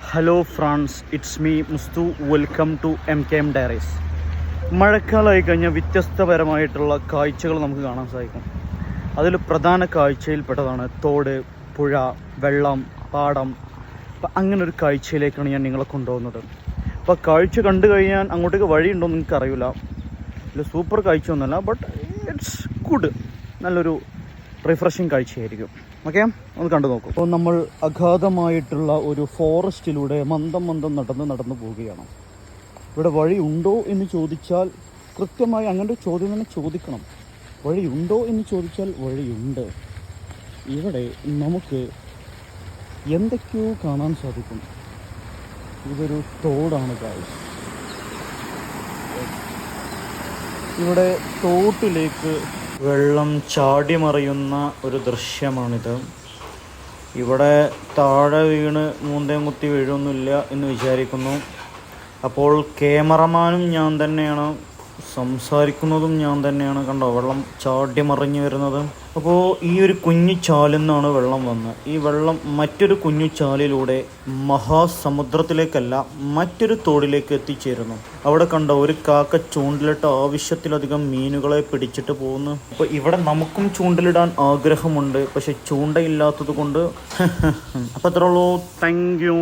Hello friends, it's me Musthu. Welcome to MKM diaries. മഴക്കാലമായി കഴിഞ്ഞാൽ വ്യത്യസ്തപരമായിട്ടുള്ള കാഴ്ചകൾ നമുക്ക് കാണാൻ സാധിക്കും. അതിൽ പ്രധാന കാഴ്ചയിൽപ്പെട്ടതാണ് തോട്, പുഴ, വെള്ളം, പാടം. അപ്പം അങ്ങനെ ഒരു കാഴ്ചയിലേക്കാണ് ഞാൻ നിങ്ങളെ കൊണ്ടുപോകുന്നത്. അപ്പോൾ കാഴ്ച കണ്ടു കഴിഞ്ഞാൽ അങ്ങോട്ടേക്ക് വഴിയുണ്ടോ എന്ന് എനിക്കറിയില്ല. ഇല്ല, സൂപ്പർ കാഴ്ച ഒന്നുമല്ല, ബട്ട് ഇറ്റ്സ് ഗുഡ്. നല്ലൊരു റിഫ്രഷിങ് കാഴ്ചയായിരിക്കും. ഓക്കെ, ഒന്ന് കണ്ടു നോക്കും. അപ്പോൾ നമ്മൾ അഗാധമായിട്ടുള്ള ഒരു ഫോറസ്റ്റിലൂടെ മന്ദം നടന്നു പോവുകയാണ്. ഇവിടെ വഴി ഉണ്ടോ എന്ന് ചോദിച്ചാൽ കൃത്യമായി അങ്ങനെ ഒരു ചോദ്യം തന്നെ ചോദിക്കണം. വഴിയുണ്ടോ എന്ന് ചോദിച്ചാൽ വഴിയുണ്ട്. ഇവിടെ നമുക്ക് എന്തൊക്കെയോ കാണാൻ സാധിക്കും. ഇതൊരു തോടാണ് ഗായ്സ്. ഇവിടെ തോട്ടിലേക്ക് വെള്ളം ചാടി മറിയുന്ന ഒരു ദൃശ്യമാണിത്. ഇവിടെ താഴെ വീണ് മൂന്തയും കുത്തി വീഴൊന്നുമില്ല എന്ന് വിചാരിക്കുന്നു. അപ്പോൾ ക്യാമറമാനും ഞാൻ തന്നെയാണ്, സംസാരിക്കുന്നതും ഞാൻ തന്നെയാണ്. കണ്ടോ വെള്ളം ചാടി മറിഞ്ഞു വരുന്നത്. അപ്പോൾ ഈ ഒരു കുഞ്ഞു ചാലിൽ നിന്നാണ് വെള്ളം വന്നത്. ഈ വെള്ളം മറ്റൊരു കുഞ്ഞു ചാലിലൂടെ മഹാസമുദ്രത്തിലേക്കല്ല, മറ്റൊരു തോടിലേക്ക് എത്തിച്ചേരുന്നു. അവിടെ കണ്ടോ ഒരു കാക്ക ചൂണ്ടിലിട്ട് ആവശ്യത്തിലധികം മീനുകളെ പിടിച്ചിട്ട് പോകുന്നു. അപ്പോൾ ഇവിടെ നമുക്കും ചൂണ്ടിലിടാൻ ആഗ്രഹമുണ്ട്, പക്ഷെ ചൂണ്ടയില്ലാത്തത് കൊണ്ട്. അപ്പോൾ അത്രേ ഉള്ളൂ. Thank you.